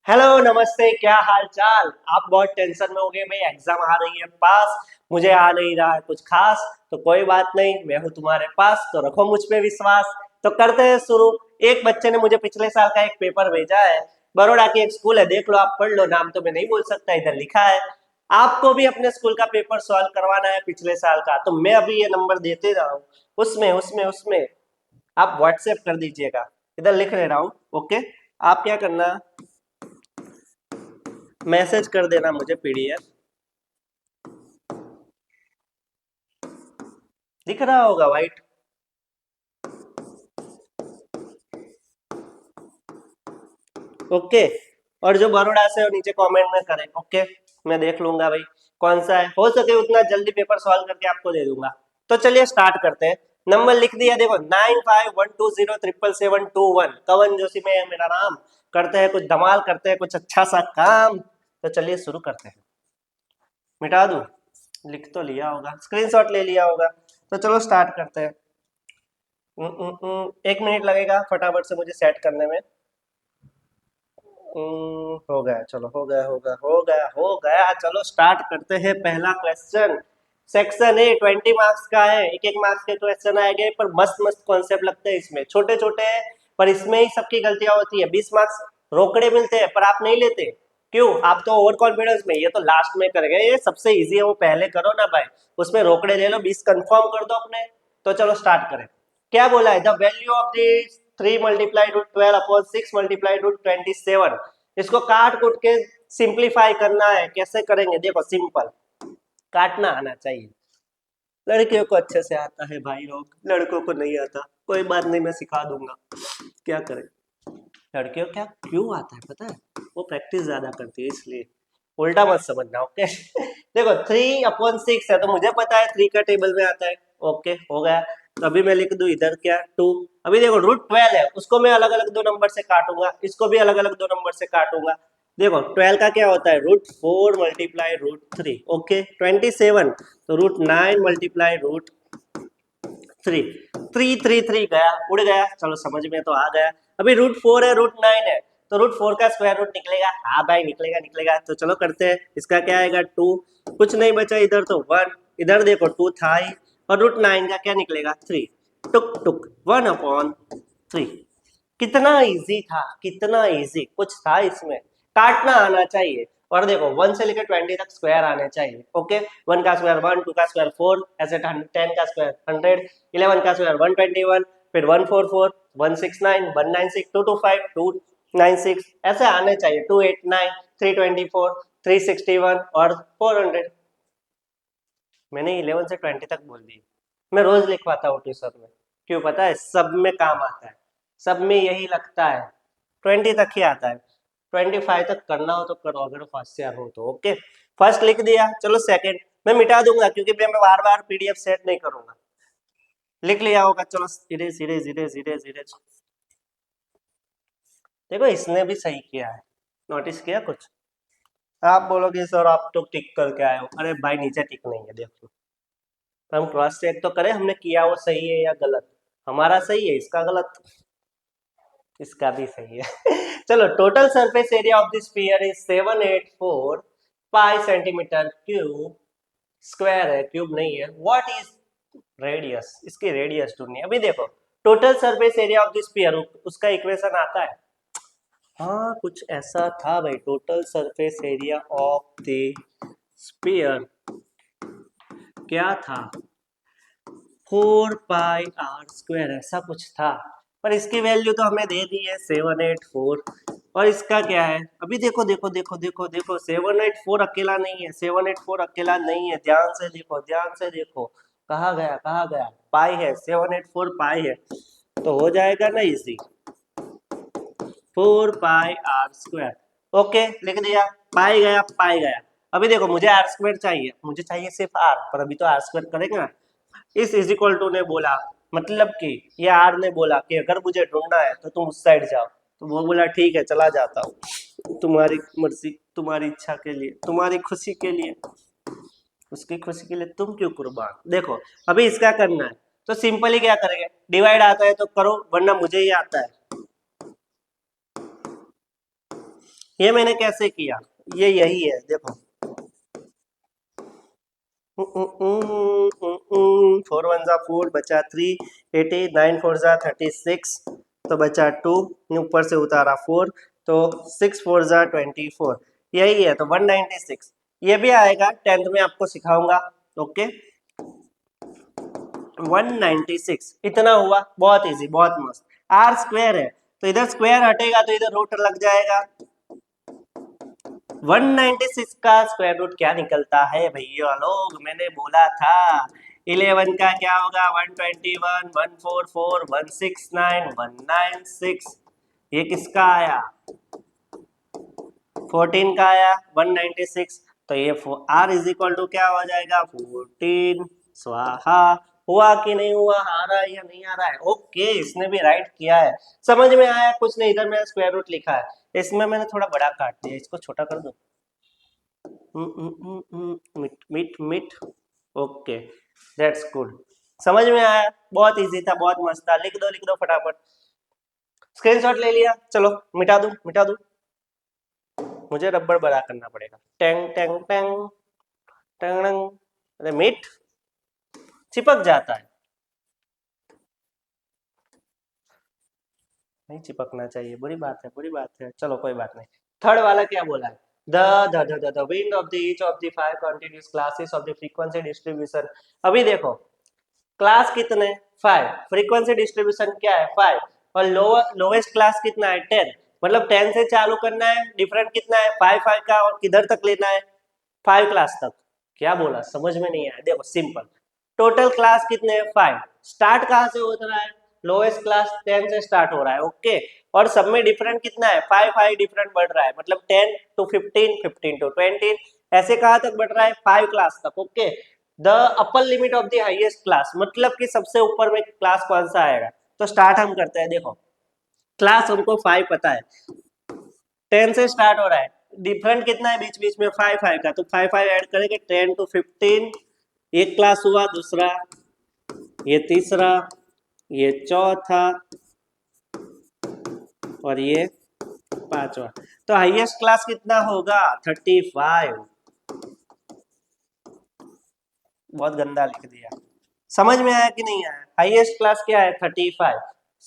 Hello नमस्ते, क्या हाल चाल। आप बहुत टेंशन में हो गए भाई, एग्जाम आ रही है पास, मुझे आ नहीं रहा है कुछ खास। तो कोई बात नहीं, मैं हूँ तुम्हारे पास, तो रखो मुझ पे विश्वास। तो करते हैं शुरू। एक बच्चे ने मुझे पिछले साल का एक पेपर भेजा है। बड़ौदा की एक स्कूल है, देख लो, आप पढ़ लो, नाम तो मैं नहीं बोल सकता, इधर लिखा है। आपको भी अपने स्कूल का पेपर सॉल्व करवाना है पिछले साल का, तो मैं अभी ये नंबर देते जा रहा हूँ। उसमें उसमें उसमें आप व्हाट्सएप कर दीजिएगा, इधर लिख ले रहा हूँ। ओके, आप क्या करना, मैसेज कर देना मुझे पीडीएफ। दिख रहा होगा वाइट। ओके, और जो बड़ोड़ा से हो नीचे कमेंट में करें। ओके, मैं देख लूंगा भाई कौन सा है, हो सके उतना जल्दी पेपर सॉल्व करके आपको दे दूंगा। तो चलिए स्टार्ट करते हैं। नंबर लिख दिया, देखो 9512077721। कवन जोशी में है मेरा नाम। करते हैं कुछ धमाल, करते हैं कुछ अच्छा सा काम। तो चलिए शुरू करते हैं। मिटा दूं? लिख तो लिया होगा, स्क्रीनशॉट ले लिया होगा। तो चलो स्टार्ट करते हैं। 1 मिनट लगेगा फटाफट से मुझे सेट करने में। हो गया, चलो हो गया हो गया हो गया हो गया। चलो स्टार्ट करते हैं। पहला क्वेश्चन सेक्शन ए, 20 मार्क्स का है। एक एक मार्क्स के क्वेश्चन आएंगे, पर मस्त मस्त कॉन्सेप्ट लगते हैं इसमें, छोटे छोटे हैं, पर इसमें ही सबकी गलतियां होती है। 20 मार्क्स रोकड़े मिलते हैं, पर आप नहीं लेते। क्यों? आप तो ओवर कॉन्फिडेंस में, ये तो लास्ट में करेंगे, ये सबसे इजी है, वो पहले करो ना भाई। उसमें रोकड़े ले लो, 20 कंफर्म कर दो अपने। तो चलो स्टार्ट करें। क्या बोला है? The value of the 3 × 12/6 × 27। इसको काट कुट के सिंप्लीफाई करना है। कैसे करेंगे? देखो सिंपल, काटना आना चाहिए। लड़कियों को अच्छे से आता है भाई लोग, लड़कों को नहीं आता। कोई बात नहीं, मैं सिखा दूंगा। क्या करें, लड़कियों क्या क्यों आता है पता है? वो प्रैक्टिस ज्यादा करती है इसलिए। उल्टा मत समझना। ओके देखो 3/6 है, तो मुझे पता है 3 का टेबल में आता है। ओके हो गया। तो अभी मैं लिख दूं इधर क्या, 2। अभी देखो √12 है, उसको मैं अलग अलग दो नंबर से काटूंगा, इसको भी अलग अलग दो नंबर से काटूंगा। देखो 12 का क्या होता है? √4 मल्टीप्लाई √3। ओके 27, तो √9 मल्टीप्लाई √3। 3 गया, उड़ गया। चलो समझ में तो आ गया। अभी √4 है, √9 है, तो √4 का स्क्वायर रूट निकलेगा। हाँ भाई निकलेगा निकलेगा। तो चलो करते हैं। इसका क्या आएगा? 2। कुछ नहीं बचा इधर, तो 1। इधर देखो 2 था ही, और √9 का क्या निकलेगा? 3। टुक टुक 1/3। कितना इजी था, कितना इजी, कुछ था इसमें। काटना आना चाहिए। और देखो 1 से लेकर 20 तक स्क्वायर आने चाहिए। ओके, 1 का स्क्वायर 1, 2 का स्क्वायर 4, ऐसे 10 का स्क्वायर 100, 11 का स्क्वायर 121, फिर 144, 169, 196, 225, 296, ऐसे आने चाहिए। 289, 324, 361 और 400। मैंने 11 से 20 तक बोल दी। मैं रोज लिखवाता हूँ ट्यूशन में। क्यों पता है? सब में काम आता है, सब में यही लगता है। 20 तक ही आता है, 25 तक करना हो तो करो, अगर होशियार हो तो। ओके, फर्स्ट लिख दिया। चलो सेकंड मैं मिटा दूंगा, क्योंकि मैं बार बार पीडीएफ सेट नहीं करूंगा। लिख लिया होगा। चलो धीरे धीरे धीरे धीरे धीरे। देखो इसने भी सही किया है, नोटिस किया कुछ? आप बोलोगे सर आप तो टिक करके आए हो। अरे भाई नीचे टिक नहीं है, देखो। तो हम क्रॉस चेक तो करें हमने किया वो सही है या गलत। हमारा सही है, इसका गलत, इसका भी सही है चलो, total surface area of this sphere is 784 pi centimetre cube square है, क्यूब नहीं है। What is radius? इसकी रेडियस ढूंढनी है। अभी देखो total surface area of this sphere, उसका इक्वेशन आता है। हाँ कुछ ऐसा था भाई, total surface area of the sphere क्या था? 4 πr², ऐसा कुछ था। पर इसकी वैल्यू तो हमें दे दी है 784। और इसका क्या है? अभी देखो देखो देखो देखो देखो, 784 अकेला नहीं है, 784 अकेला नहीं है। ध्यान से देखो, ध्यान से देखो, कहा गया कहा गया? पाई है, 784 पाई है, तो हो जाएगा ना इजी, 4 πr²। ओके लिख दिया, पाई गया पाई गया। अभी देखो मुझे r² चाहिए, मुझे चाहिए सिर्फ r, पर अभी तो r² करेगा। इस इज इक्वल टू ने बोला, मतलब कि ये आर ने बोला कि अगर मुझे ढूंढना है तो तुम उस साइड जाओ। तो वो बोला ठीक है चला जाता हूँ, तुम्हारी मर्जी, तुम्हारी इच्छा के लिए, तुम्हारी खुशी के लिए, उसकी खुशी के लिए तुम क्यों कुर्बान। देखो अभी इसका करना है, तो सिंपली क्या करेंगे? डिवाइड आता है तो करो, वरना मुझे ही आता है। ये मैंने कैसे किया, ये यही है देखो, 4 1 4 बचा 3, 80, 9 4 36, तो बचा 2, ऊपर से उतारा 4, तो 6 4 24, यही है, तो 196। ये भी आएगा 10th में, आपको सिखाऊंगा। ओके, 196 इतना हुआ, बहुत इजी, बहुत मस्त। आर स्क्वायर है तो इधर स्क्वायर हटेगा तो इधर रूट लग जाएगा। 196 का स्क्वायर रूट क्या निकलता है भैया लोग, मैंने बोला था 11 का क्या होगा, 121 144 169 196। ये किसका आया, 14 का आया 196, तो ये आर इज इक्वल टू क्या हो जाएगा, 14 स्वाहा। हुआ कि नहीं हुआ, आ रहा है या नहीं आ रहा है? ओके, इसने भी राइट किया है, समझ में आया कुछ नहीं, इधर मैंने स्क्वायर रूट लिखा है, इसमें मैंने थोड़ा बड़ा काट दिया, इसको छोटा कर दो। मिट मिट मिट, ओके, दैट्स गुड, समझ में आया, बहुत इजी था, बहुत मस्त था। लिख दो फटाफट, स्क्रीनशॉट ले लिया, चलो मिटा दूं, मिटा दूं, मुझे रबड़ बड़ा करना पड़ेगा। टेंग टेंग टेंग टेंग, अरे मिट चिपक जाता है, नहीं चिपकना चाहिए, बुरी बात है, बुरी बात है, चलो कोई बात नहीं। थर्ड वाला क्या बोला है, the wind of the each of the 5 continuous classes of the frequency distribution। अभी देखो क्लास कितने, 5, फ्रीक्वेंसी डिस्ट्रीब्यूशन क्या है, 5, और लोवेस्ट क्लास कितना है, 10, मतलब 10 से चालू करना है, डिफरेंट कितना है 5 5 का, और किधर तक लेना है 5 क्लास तक। क्या बोला, समझ में नहीं आया, देखो सिंपल, टोटल क्लास कितने हैं 5, स्टार्ट कहाँ से हो रहा है, लोएस्ट क्लास 10 से स्टार्ट हो रहा है, ओके, और सब में डिफरेंट कितना है 5 5 डिफरेंट बढ़ रहा है, मतलब 10 to 15 15 to 20, ऐसे कहाँ तक बढ़ रहा है 5 क्लास तक, okay. The upper limit of the highest class, मतलब कि सबसे ऊपर में क्लास कौन सा आएगा, तो स्टार्ट हम करते हैं, देखो क्लास हमको 5 पता है, 10 से स्टार्ट हो रहा है, डिफरेंट कितना है बीच बीच में 5 5 का, तो 5 5 ऐड करेंगे 10 to 15, एक क्लास हुआ, दूसरा, ये तीसरा, ये चौथा, और ये पांचवा, तो हाईएस्ट क्लास कितना होगा 35। बहुत गंदा लिख दिया, समझ में आया कि नहीं आया, हाईएस्ट क्लास क्या है 35,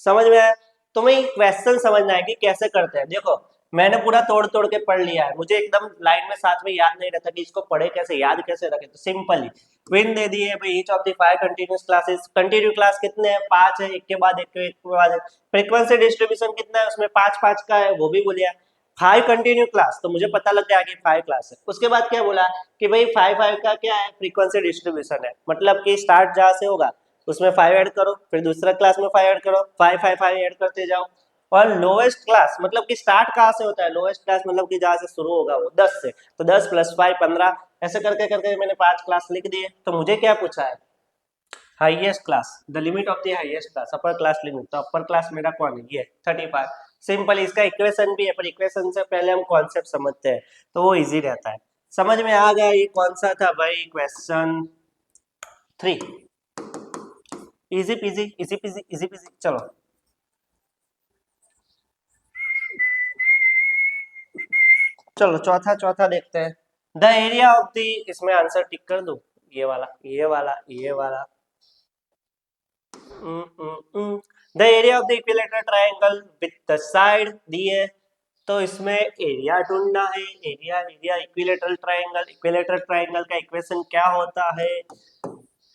समझ में आया। तुम्हें क्वेश्चन समझना है कि कैसे करते हैं, देखो मैंने पूरा तोड़ तोड़ के पढ़ लिया है, मुझे एकदम लाइन में साथ में याद नहीं रहता कि इसको पढ़े कैसे, याद कैसे रखे, तो सिंपली विन दे दिए भाई, each of the 5 continuous classes, continue class कितने हैं 5 है, एक के बाद एक के बाद एक, फ्रीक्वेंसी डिस्ट्रीब्यूशन कितना है उसमें 5 5 का है, वो भी बोलिया, 5 कंटिन्यू क्लास, तो मुझे पता लग गया कि 5 क्लास है। उसके बाद क्या बोला कि भाई 5 5 का क्या है, फ्रीक्वेंसी डिस्ट्रीब्यूशन है, मतलब कि स्टार्ट जहां से होगा उसमें 5 ऐड करो, फिर दूसरा क्लास में 5 ऐड करो, 5 5 5 ऐड करते जाओ, और लोएस्ट क्लास मतलब कि स्टार्ट कहाँ से होता है, लोएस्ट क्लास मतलब कि जहां से शुरू होगा वो 10 से, तो 10 + 5 15, ऐसे करके करके मैंने 5 क्लास लिख दिए। तो मुझे क्या पूछा है, highest class, the limit of the highest class, upper class limit, तो अपर क्लास मेरा कौन है, ये 35। सिंपल, इसका इक्वेशन भी है, पर इक्वेशन से पहले हम कॉन्सेप्ट समझते हैं तो वो इजी रहता है। समझ में आ गया, ये कौन सा था भाई, question 3, easy PG easy PG easy PG. चलो चलो चौथा चौथा देखते हैं, द एरिया ऑफ द, इसमें आंसर टिक कर दो, ये वाला ये वाला ये वाला, the area of the equilateral triangle with the side दिए, तो इसमें एरिया ढूंढना है, area area equilateral triangle, equilateral triangle का इक्वेशन क्या होता है,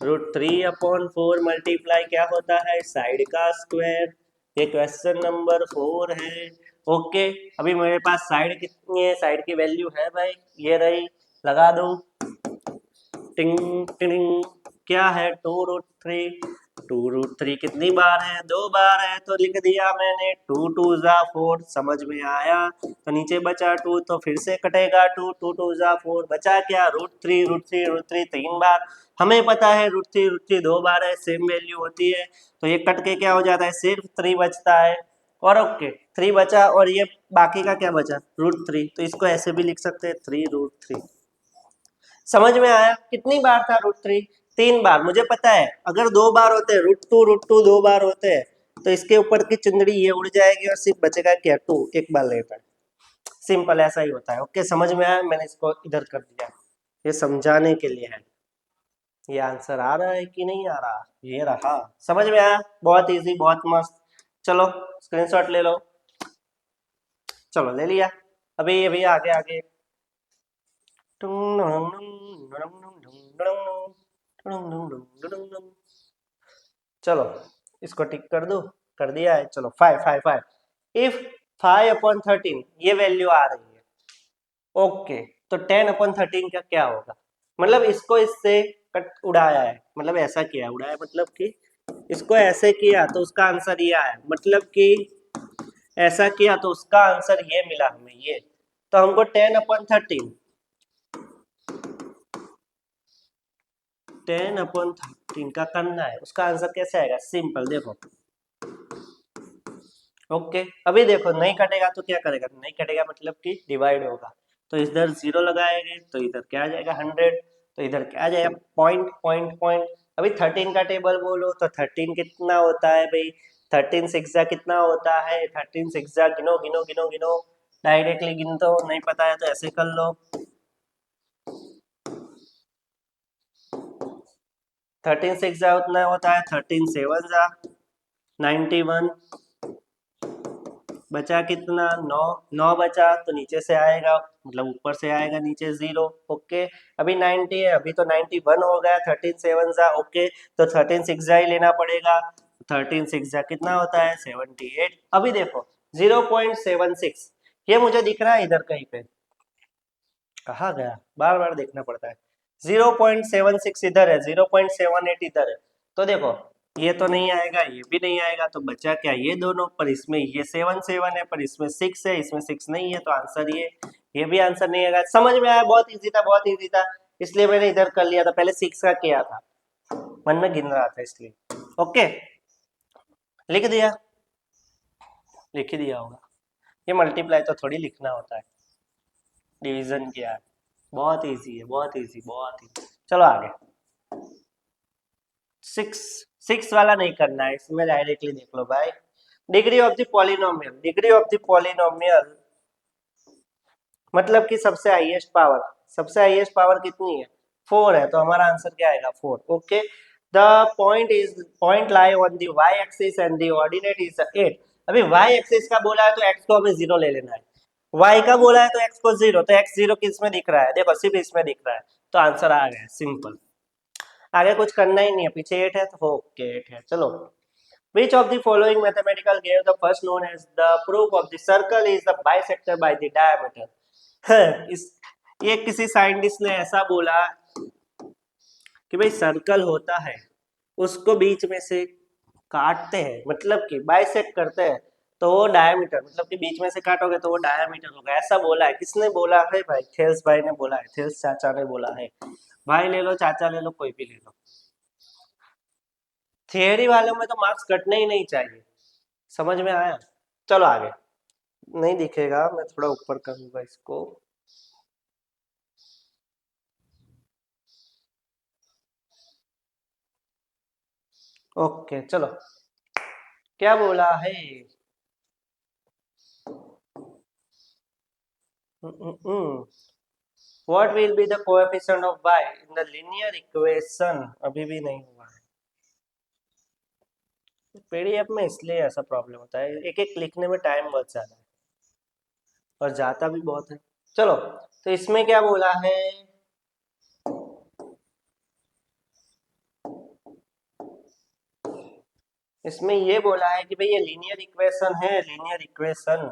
√3/4 मल्टीप्लाई क्या होता है, साइड का स्क्वायर, ये क्वेश्चन नंबर 4 है। ओके, अभी मेरे पास साइड कितनी है, साइड की वैल्यू है भाई, ये रही, लगा दो, टिंग टिंग, क्या है 2√3, 2√3 कितनी बार है, 2 बार है, तो लिख दिया मैंने 2 2 4, समझ में आया, तो नीचे बचा 2, तो फिर से कटेगा 2, 2 2 4, बचा क्या √3 √3 √3 3 बार, हमें पता है √3 √3 2 बार है, सेम वैल्यू होती है, तो ये कट के क्या हो जाता है, सिर्फ 3 बचता है, और ओके 3 बचा, और ये बाकी का क्या बचा √3, तो इसको ऐसे भी लिख सकते हैं 3√3। समझ में आया, कितनी बार था √3, 3 बार, मुझे पता है अगर 2 बार होते हैं √2 2 बार होते हैं तो इसके ऊपर की चुंदड़ी ये उड़ जाएगी और सिर्फ बचेगा क्या 2, एक बार लेता है, सिंपल ऐसा ही होता है। ओके, समझ में आया? मैंने इसको इधर कर दिया, ये समझाने के लिए है। ये आंसर आ रहा है कि नहीं आ रहा? ये रहा, समझ में आया? बहुत इजी, बहुत मस्त। चलो स्क्रीनशॉट ले लो। चलो ले लिया। अभी अभी आगे आगे। चलो इसको टिक कर दो, कर दिया है। चलो 5 इफ 5/13 ये वैल्यू आ रही है, ओके, तो 10/13 का क्या होगा? मतलब इसको इससे कट उड़ाया है, मतलब ऐसा किया उड़ाया, मतलब कि इसको ऐसे किया तो उसका आंसर ये आया, मतलब कि ऐसा किया तो उसका आंसर ये मिला हमें, ये। तो हमको 10/13 का करना है, उसका आंसर कैसे आएगा? सिंपल, देखो। ओके, अभी देखो नहीं कटेगा तो क्या करेगा? नहीं कटेगा मतलब कि डिवाइड होगा, तो इधर 0 लगाएंगे तो इधर क्या आ जाएगा? 100, तो इधर क्या आ जाएगा? Point point point. अभी 13 का टेबल बोलो तो 13 कितना होता है भाई? 13 सिक्स कितना होता है? 13 सिक्स गिनो गिनो गिनो गिनो, डायरेक्टली गिन दो, नहीं पता है तो ऐसे कर लो। 13 सिक्स उतना होता है, 13 सेवन 91, बचा कितना? 9। 9 बचा तो नीचे से आएगा, मतलब ऊपर से आएगा, नीचे 0। ओके, अभी 90 है, अभी तो 91 हो गया। 13 सेवन ओके, तो 13 सिक्स ही लेना पड़ेगा। 13 सिक्स कितना होता है? 78। अभी देखो 0.76 ये मुझे दिख रहा है इधर कहीं पे, कहा गया? बार बार देखना पड़ता है। 0.76 इधर है, 0.78 इधर है, तो देखो ये तो नहीं आएगा, ये भी नहीं आएगा, तो बचा क्या? ये दोनों, पर इसमें ये 7 है, पर इसमें 6 है, इसमें 6 नहीं है, तो आंसर ये भी आंसर नहीं आएगा। समझ में आया? बहुत इजी था, बहुत इजी था, इसलिए मैंने इधर कर लिया था, पहले 6 का किया था, मन में गिन रहा था इसलिए। ओके, लिख दिया, लिख ही दिया होगा। ये मल्टीप्लाई तो थोड़ी लिखना होता है, डिवीजन किया है, बहुत इजी है, बहुत इजी, बहुत इजी। चलो आगे। 6 वाला नहीं करना है, इसमें डायरेक्टली देख लो भाई। Degree of the polynomial, degree of the polynomial मतलब कि सबसे हाईएस्ट पावर, सबसे हाईएस्ट पावर कितनी है? 4 है, तो हमारा आंसर क्या आएगा? 4। Okay, the point lie on the y axis and the ordinate is 8। अभी वाई एक्सिस का बोला है तो एक्स को हमें 0 ले लेना है, वाई का बोला है तो एक्स को 0, तो एक्स 0 किस में दिख रहा है? देखो सिर्फ इसमें दिख रहा है, तो आंसर आ गया, सिंपल। आगे कुछ करना ही नहीं है, पीछे 8 है तो ओके 8 है। चलो, which of the following mathematical gave the first known as the proof of the circle is the bisector by the diameter? इस ये किसी साइंटिस्ट ने ऐसा बोला कि भाई सर्कल होता है, उसको बीच में से काटते हैं, मतलब कि बाइसेक्ट करते हैं, तो वो डायमीटर, मतलब कि बीच में से काटोगे तो वो डायमीटर होगा, ऐसा बोला है। किसने बोला है भाई? थेल्स भाई ने बोला है, थेल्स चाचा ने बोला है। भाई ले लो, चाचा ले लो, कोई भी ले लो। थियरी वालों में तो मार्क्स कटने ही नहीं चाहिए, समझ में आया? चलो आगे, नहीं दिखेगा, मैं थोड़ा ऊपर करूंगा इसको। ओके चलो, क्या बोला है? What will be the coefficient of y in the linear equation? अभी भी नहीं हुआ है पीडीएफ में, इसलिए ऐसा प्रॉब्लम होता है, एक एक लिखने में टाइम बहुत ज्यादा है और जाता भी बहुत है। चलो, तो इसमें क्या बोला है? इसमें ये बोला है कि भाई ये लीनियर इक्वेशन है, लीनियर इक्वेशन,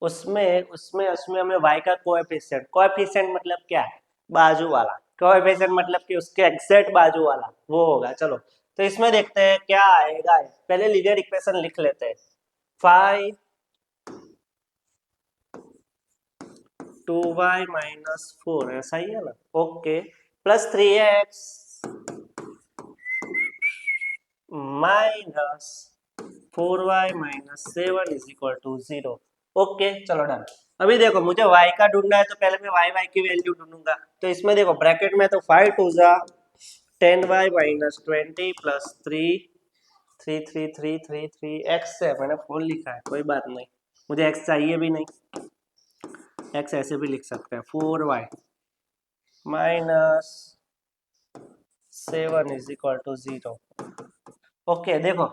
उसमें उसमें उसमें हमें y का कोएफिशिएंट, कोएफिशिएंट मतलब क्या है? बाजू वाला, कोएफिशिएंट मतलब कि उसके एग्जैक्ट बाजू वाला वो होगा। चलो, तो इसमें देखते हैं क्या आएगा, पहले लीनियर इक्वेशन लिख लेते हैं। 5 2y - 4, ऐसा ही है ना? Okay, plus 3x minus 4y - 7 is equal to 0। Okay चलो डन। अभी देखो मुझे y का ढूंढना है, तो पहले मैं y की वैल्यू ढूंढूंगा, तो इसमें देखो ब्रैकेट में तो 5 2 10y - 20 प्लस 3 3 3 3 3 3 x है, मैंने 4 लिखा है, कोई बात नहीं, मुझे x चाहिए भी नहीं। एक्स ऐसे भी लिख सकते हैं 4y minus 7 is equal to 0। Okay देखो,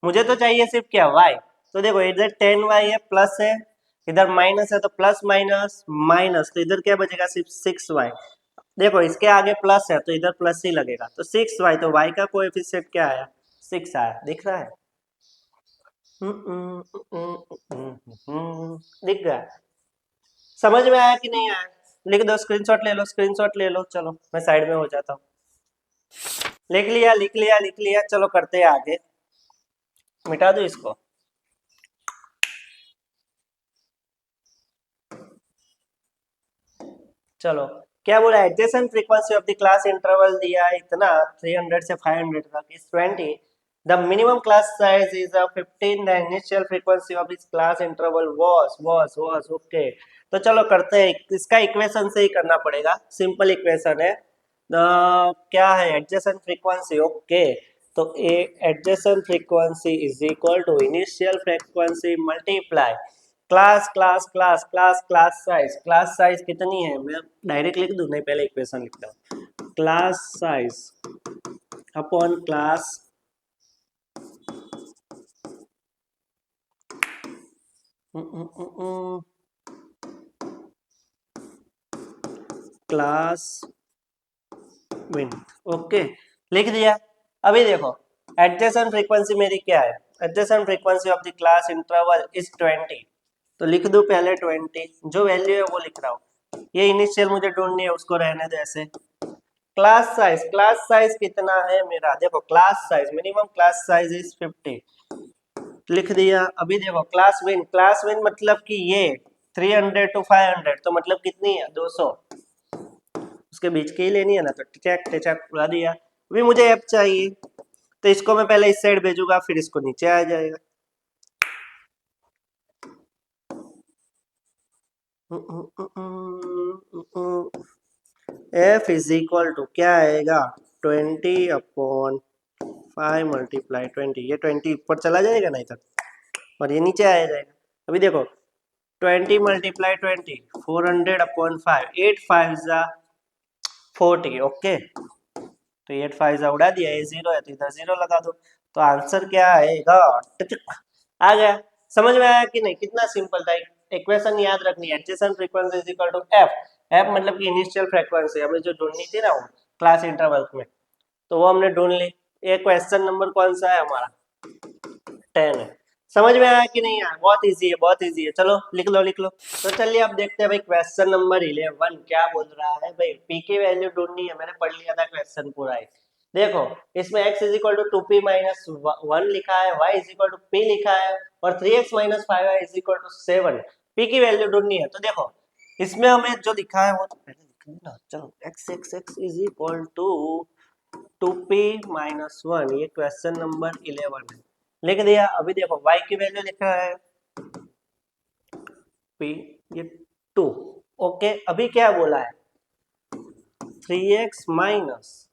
मुझे तो चाहिए सिर्फ क्या y। तो देखो इधर 10y है, प्लस है, इधर माइनस है, तो प्लस माइनस माइनस, तो इधर क्या बचेगा सिर्फ 6y। देखो इसके आगे प्लस है तो इधर प्लस ही लगेगा, तो 6y, तो y का कोएफिशिएंट क्या आया 6 आया, दिख रहा है? दिख रहा है? समझ में आया कि नहीं आया? लिख दो, स्क्रीनशॉट ले लो, स्क्रीनशॉट ले लो। चलो मैं साइड में हो जाता हूँ। लिख लिया लिख लिया लिख लिया, चलो करते हैं आगे। मिटा दो इसको। चलो क्या बोला, adjacent frequency of the class interval दिया है इतना 300 से 500 तक is 20। The minimum class size is 15। The initial frequency of this class interval was okay. तो चलो करते हैं, इसका इक्वेशन से ही करना पड़ेगा, सिंपल इक्वेशन है। क्या है एडजेसेंट फ्रीक्वेंसी, ओके। तो a adjacent frequency is equal to initial frequency multiply class size कितनी है, मैं डायरेक्ट लिख दूं, नहीं पहले इक्वेशन लिखता हूँ। Class size upon class class width, okay लिख दिया। अभी देखो एडजेसेंट फ्रीक्वेंसी मेरी क्या है, adjacent frequency of the class interval is 20। तो लिख दो पहले 20, जो वैल्यू है वो लिख रहा हूँ। ये इनिशियल मुझे ढूंढनी है, उसको रहने दो ऐसे। क्लास साइज कितना है मेरा, देखो class size minimum class size is 50, लिख दिया। अभी देखो क्लास विन मतलब कि ये 300 टू 500, तो मतलब कितनी है 200, उसके बीच की ही लेनी है ना, तो टिचक टिचक उड़ा दिया। अभी मुझे एफ चाहिए, तो इसको मैं पहले इस साइड भेजूंगा, फिर इसको नीचे आ जाएगा। एफ इज इक्वल टू क्या आएगा 20/5 मल्टीप्लाई 20, ये 20 ऊपर चला जाएगा ना इधर, और ये नीचे आ जाएगा। अभी देखो 20 मल्टीप्लाई 20 400/5, 8 5 जा 40, ओके। तो 8 5 जा उड़ा दिया, ये 0 है तो इधर 0 लगा दो, तो आंसर क्या आएगा, आ गया। समझ में आया कि नहीं, कितना सिंपल था। इक्वेशन याद रखनी है, adjacent frequency is equal to f. F मतलब कि इनिशियल फ्रीक्वेंसी हमें जो ढूंढनी थी ना वो क्लास इंटरवल में, तो वो हमने ढूंढ ली। ये क्वेश्चन नंबर कौन सा है हमारा 10 है। समझ में आया कि नहीं आया, बहुत इजी है बहुत इजी है। चलो लिख लो लिख लो। तो चलिए अब देखते हैं भाई क्वेश्चन नंबर 11 क्या बोल रहा है। भाई पी की वैल्यू ढूंढनी है, मैंने पढ़ लिया था क्वेश्चन पूरा ही। देखो इसमें x is equal to 2p minus 1 लिखा है, y is equal to p लिखा है, और 3x minus 5y is equal to 7। p की वैल्यू ढूंढनी है, तो देखो इसमें हमें जो लिखा है वो तो पहले लिख लेना। चलो x is equal to 2p minus 1, ये क्वेश्चन नंबर 11 है, लिख दिया। अभी देखो y की वैल्यू लिखा है p, ये 2, ओके। अभी क्या बोला है 3x minus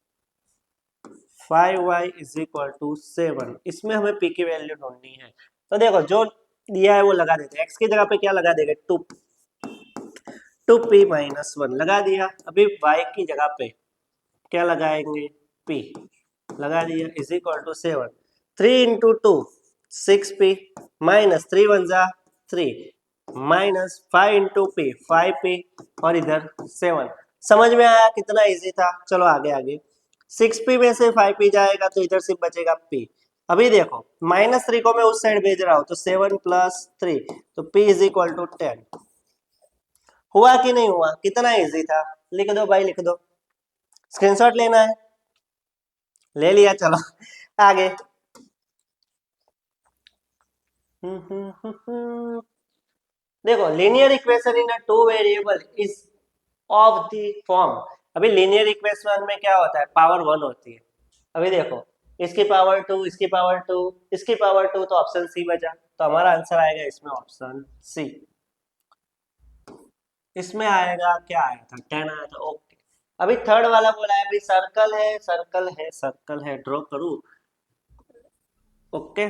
5y is equal to 7, इसमें हमें p की वैल्यू ढूंढनी है। तो देखो जो दिया है वो लगा देते हैं, x की जगह पे क्या लगा देंगे 2p माइनस 1 लगा दिया। अभी y की जगह पे क्या लगाएंगे p, लगा दिया, is equal to 7। 3 into 2 6p minus 3 1 जा 3 माइनस 5 इंटू p 5p, और इधर 7। समझ में आया कितना इजी था। चलो आगे आगे, 6p में से 5p जाएगा तो इधर सिर्फ बचेगा p। अभी देखो -3 को मैं उस साइड भेज रहा हूं, तो 7 प्लस 3, तो p इज इक्वल टू 10। हुआ कि नहीं हुआ, कितना इजी था। लिख दो भाई लिख दो, स्क्रीनशॉट लेना है, ले लिया। चलो आगे। देखो linear equation in a two variable is of the form. अभी लीनियर इक्वेशन में क्या होता है, पावर 1 होती है। अभी देखो इसकी पावर 2 इसकी पावर 2 इसकी पावर 2, तो ऑप्शन सी बचा, तो हमारा आंसर आएगा इसमें ऑप्शन सी। इसमें आएगा क्या आया था 10 आया था, ओके। अभी थर्ड वाला बोला है, अभी सर्कल है सर्कल है सर्कल है, ड्रॉ करूं, ओके।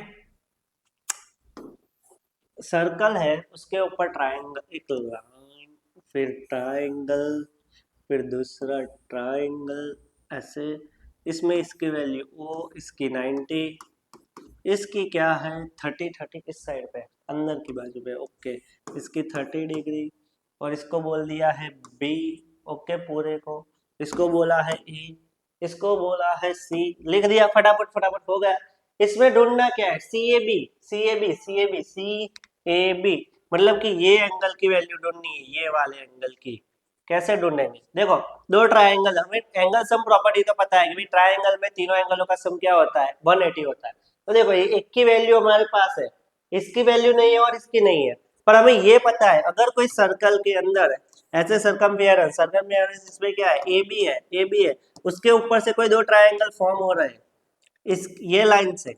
सर्कल है उसके ऊपर ट्रायंगल, एक लाइन फिर ट्राइंगल, फिर दूसरा ट्राइंगल, ऐसे। इसमें इसकी वैल्यू ओ, इसकी 90, इसकी क्या है 30, 30 किस साइड पे, अंदर की बाजू पे, ओके। इसकी 30 डिग्री, और इसको बोल दिया है बी, ओके पूरे को। इसको बोला है ई, इसको बोला है सी, लिख दिया फटाफट फटाफट, हो गया। इसमें ढूंढना क्या है, C A B, C A B, C A B, C A B, मतलब कि ये एंगल की वैल्यू ढूंढनी है, ये वाले एंगल की। कैसे ढूंढेंगे, देखो दो ट्राइंगल, हमें एंगल सम प्रॉपर्टी तो पता है कि ट्राइंगल में तीनों एंगलों का सम क्या होता है, 180 होता है। तो देखो ये एक की वैल्यू हमारे पास है, इसकी वैल्यू नहीं है और इसकी नहीं है, पर हमें ये पता है अगर कोई सर्कल के अंदर है ऐसे सर्कमफियरेंस, सर्कमफियरेंस इसमें क्या है, ए बी है, ए बी है, उसके ऊपर से कोई दो ट्राइंगल फॉर्म हो रहे हैं, इस ये लाइन से,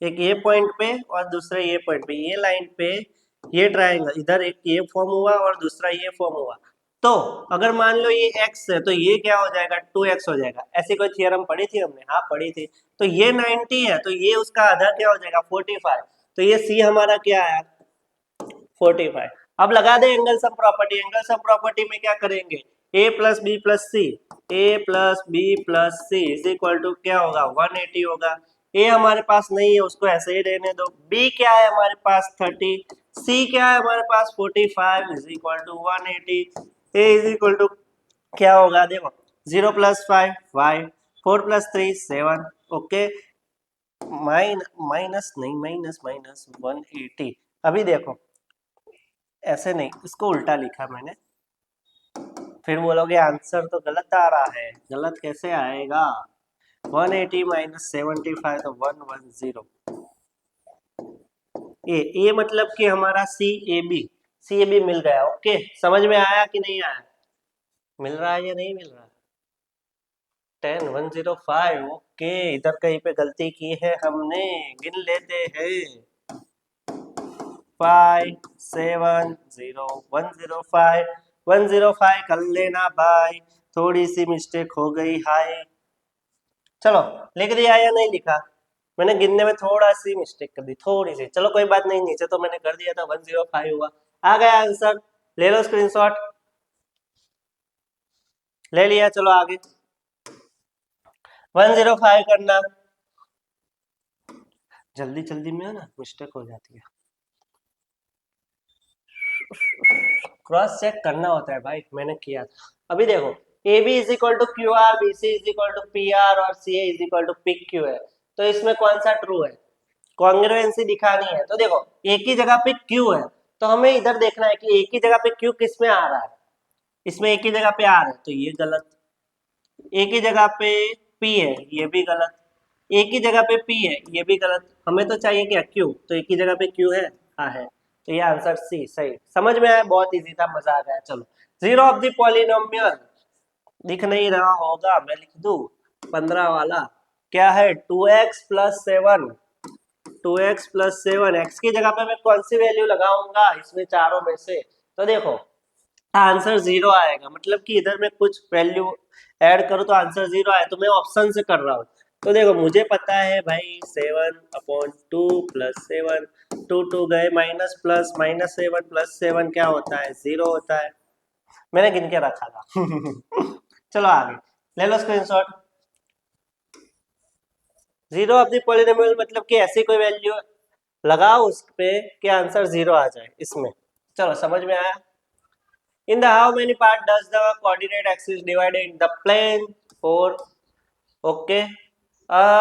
एक ये पॉइंट पे और दूसरे ये पॉइंट पे, ये लाइन पे ये ट्राइंगल, इधर एक ये फॉर्म हुआ और दूसरा ये फॉर्म हुआ। तो अगर मान लो ये x है तो ये क्या हो जाएगा, 2x हो जाएगा। ऐसी कोई थियरम पढ़ी थी हमने, हाँ पढ़ी थी। तो ये 90 है तो ये उसका आधा क्या हो जाएगा, 45। तो ये c हमारा क्या है, 45। अब लगा दे angle sum property, angle sum property में क्या करेंगे, a plus B plus C, A plus B plus C is equal to क्या होगा, 180 होगा। a हमारे पास नहीं है, उसको ऐसे ही रहने दो। b क्या है हमारे पास 30, c क्या है हमारे पास 45 is equal to 180। a is equal to क्या होगा, देखो 0 प्लस 5 5, 4 प्लस 3 7, ओके। माइनस नहीं, माइनस माइनस 180। अभी देखो ऐसे नहीं, इसको उल्टा लिखा मैंने, फिर बोलोगे आंसर तो गलत आ रहा है, गलत कैसे आएगा, 180 माइनस 75 तो 110। ए मतलब कि हमारा सी A B, C A B मिल गया, ओके। समझ में आया कि नहीं आया, मिल रहा है या नहीं मिल रहा, 10105, ओके। इधर कहीं पे गलती की है हमने, गिन लेते हैं, 5 7 0 105, 105 कर लेना भाई, थोड़ी सी मिस्टेक हो गई हाय। चलो लिख दिया या नहीं लिखा, मैंने गिनने में थोड़ा सी मिस्टेक कर दी, थोड़ी सी, चलो कोई बात नहीं, नीचे तो मैंने कर दिया था, 105 हुआ, आ गया आंसर। ले लो स्क्रीनशॉट, ले लिया, चलो आगे 105 करना, जल्दी जल्दी में ना मिस्टेक हो जाती है, क्रॉस चेक करना होता है भाई, मैंने किया था। अभी देखो A B is equal to Q R, B C is equal to P R और C A is equal to P Q है, तो इसमें कौन सा ट्रू है, कॉन्ग्रुएंसी दिखानी है। तो देखो एक ही जगह पे क्यू है, तो हमें इधर देखना है कि एक ही जगह पे क्यू किस में आ रहा है, इसमें एक ही जगह पे आ रहा है तो ये गलत, एक ही जगह पे पी है ये भी गलत, एक ही जगह पे पी है ये भी गलत, हमें तो चाहिए क्या क्यू, तो एक ही जगह पे क्यू है, हाँ है, तो ये आंसर सी सही। समझ में आया, बहुत इजी था, मजा आ गया। चलो जीरो ऑफ द पॉलिनोमियल, दिख नहीं रहा होगा, मैं लिख दूं 15 वाला, क्या है 2x plus 7, 2x plus 7, x की जगह पे मैं कौन सी वैल्यू लगाऊंगा इसमें चारों में से, तो देखो आंसर 0 आएगा, मतलब कि इधर मैं कुछ वैल्यू ऐड करूँ तो आंसर 0 आए, तो मैं ऑप्शन से कर रहा हूँ। तो देखो मुझे पता है भाई 7/2 प्लस 7, 2 2 गए, माइनस प्लस, -7 प्लस 7 क्या होता है, 0 होता है, मैंने गिन के रखा था। चलो आगे ले लो screenshot. Zero of the polynomial मतलब कि ऐसी कोई वैल्यू लगाओ उस पे कि आंसर 0 आ जाए इसमें। चलो समझ में आया। In the how many part does the coordinate axis divide in the plane 4, okay.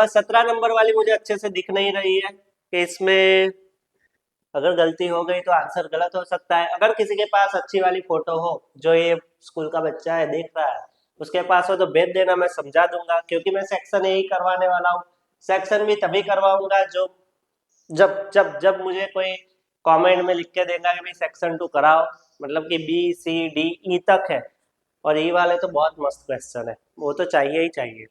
17 number वाली मुझे अच्छे से दिख नहीं रही है कि इसमें अगर गलती हो गई तो आंसर गलत हो सकता है। अगर किसी के पास अच्छी वाली फोटो हो, जो ये स्कूल का बच्चा है देख रहा है, उसके पास हो तो भेज देना, मैं समझा दूंगा, क्योंकि मैं सेक्शन यही करवाने वाला हूँ। सेक्शन भी तभी करवाऊंगा जो जब जब जब मुझे कोई कमेंट में लिख के देगा कि भाई सेक्शन 2 कराओ, मतलब कि बी सी डी ई तक है, और ई वाले तो बहुत मस्त क्वेश्चन है, वो तो चाहिए ही चाहिए,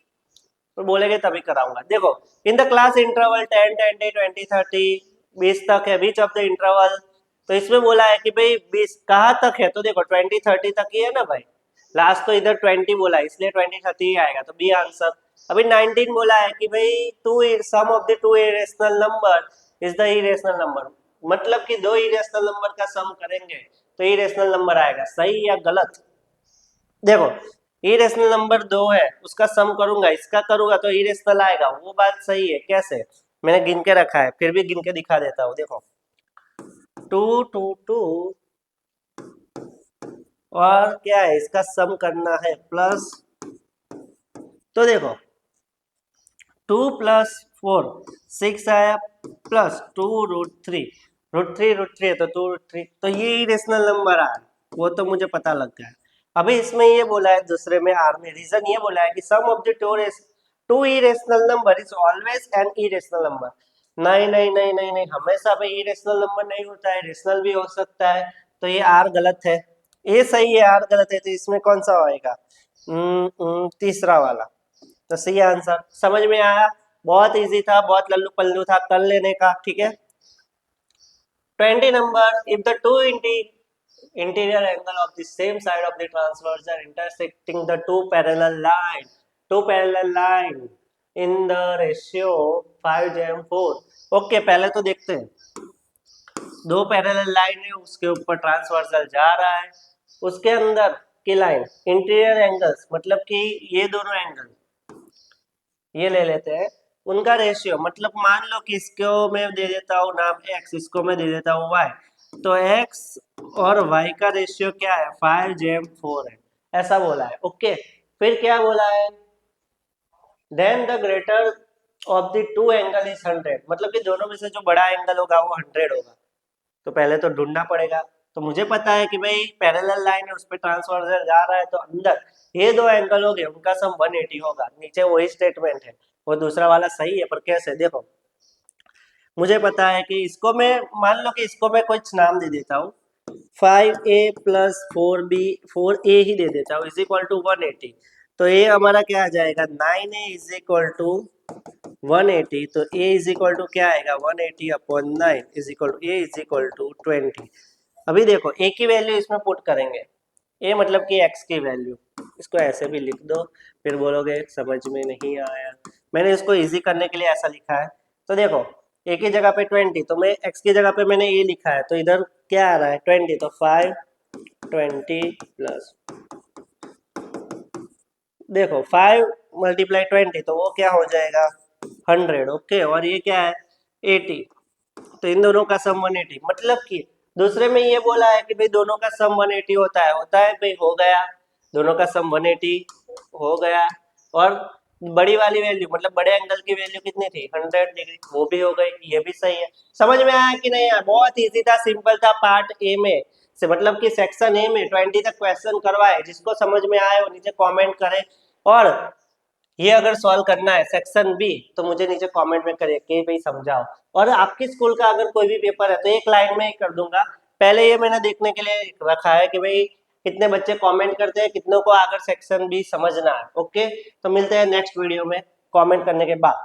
तो बोलेंगे तभी कराऊंगा। देखो इन द क्लास इंटरवल 10 20 20 30 20 तक है, बीच ऑफ द इंटरवल, तो इसमें बोला है कि भाई 20 कहाँ तक है, तो देखो 20 30 तक ही है ना भाई, लास्ट तो इधर 20 बोला है इसलिए 20 30 ही आएगा, तो बी आंसर। अभी 19 बोला है कि भाई two sum of the two irrational number is the irrational number, मतलब कि दो इरेशनल नंबर का सम करेंगे तो इरेशनल नंबर आएगा। सही या गलत? देखो इरेशनल नंबर 2 है, उसका सम करूंगा, इसका करूंगा तो इरेशनल आएगा, वो बात सही है। कैसे? मैंने गिन के रखा है, फिर भी गिन के दिखा देता हूँ। देखो 2 2 2 और क्या है, इसका सम करना है प्लस। तो देखो 2 + 4 6 आया, प्लस 2 √3 √3 है तो 2√3, तो ये इरेशनल नंबर आया, वो तो मुझे पता लग गया। अभी इसमें ये बोला है दूसरे में आर में, रीजन ये बोला है कि sum of the two irrational number is always an irrational number. नहीं नहीं नहीं नहीं नहीं, हमेशा पे इरेशनल नंबर नहीं होता है, रेशनल भी हो सकता है। तो ये आर गलत है, ये सही है, आर गलत है, तो इसमें कौन सा होएगा? तीसरा वाला। तो सही आंसर। समझ में आया? बहुत इजी था, बहुत लल्लू पल्लू था, कर लेने का। ठीक है। 20 number, if the two interior angle of the same side of the transverse are intersecting the two parallel line in the ratio 5:4। Okay, पहले तो देखते हैं। दो पैरेलल लाइन है, उसके ऊपर ट्रांसवर्सल जा रहा है, उसके अंदर की लाइन इंटीरियर एंगल्स, मतलब कि ये दोनों एंगल ये ले लेते हैं, उनका रेशियो, मतलब मान लो कि इसको मैं दे देता हूँ नाम x, इसको मैं दे देता हूँ y, तो x और y का रेशियो क्या है? 5:4 है, ऐसा बोला है। ओके, फिर क्या बोला है? Then the greater of the two angle is 100, मतलब कि दोनों में से जो बड़ा एंगल होगा वो 100 होगा। तो पहले तो ढूंढना पड़ेगा। तो मुझे पता है कि भाई पैरेलल लाइन है, उस पर ट्रांसवर्सल जा रहा है, तो अंदर ये दो एंगल हो गए, उनका सम 180 होगा। नीचे वही स्टेटमेंट है, वो दूसरा वाला सही है, पर कैसे? देखो मुझे पता है कि इसको मैं, मान लो कि इसको मैं कुछ नाम दे देता हूँ, 5a + 4a ही दे देता हूँ, इज इक्वल टू 180। तो ये हमारा क्या आ जाएगा? 9a is equal to 180। तो a इज इक्वल टू क्या आएगा? 180/9 is equal to a is equal to 20। अभी देखो a की वैल्यू इसमें पुट करेंगे, a मतलब कि x की वैल्यू, इसको ऐसे भी लिख दो, फिर बोलोगे समझ में नहीं आया। मैंने इसको इजी करने के लिए ऐसा लिखा है। तो देखो a की जगह पे 20, तो मैं x की जगह पे मैंने a लिखा है, तो इधर क्या आ रहा है? 20, तो 520 प्लस, देखो 5 × 20, तो वो क्या हो जाएगा? 100। ओके, और ये क्या है? 80। तो इन दोनों का सम 180, मतलब कि दूसरे में ये बोला है कि भाई दोनों का सम 180 होता है भाई, हो गया, दोनों का सम 180 हो गया। और बड़ी वाली वैल्यू, मतलब बड़े एंगल की वैल्यू कितनी थी? 100 डिग्री, वो भी हो गई, ये भी सही है। समझ में आया कि नहीं? यार बहुत इजी था, सिंपल था। पार्ट ए में से, मतलब कि सेक्शन ए में 20 तक क्वेश्चन करवाए, जिसको समझ में आए वो नीचे कमेंट करे। और ये अगर सॉल्व करना है सेक्शन बी, तो मुझे नीचे कमेंट में करिए कि भाई समझाओ। और आपकी स्कूल का अगर कोई भी पेपर है तो एक लाइन में ही कर दूंगा। पहले ये मैंने देखने के लिए रखा है कि भाई कितने बच्चे कमेंट करते हैं, कितनों को अगर सेक्शन बी समझना है। ओके, तो मिलते हैं नेक्स्ट वीडियो में कमेंट करने के बाद।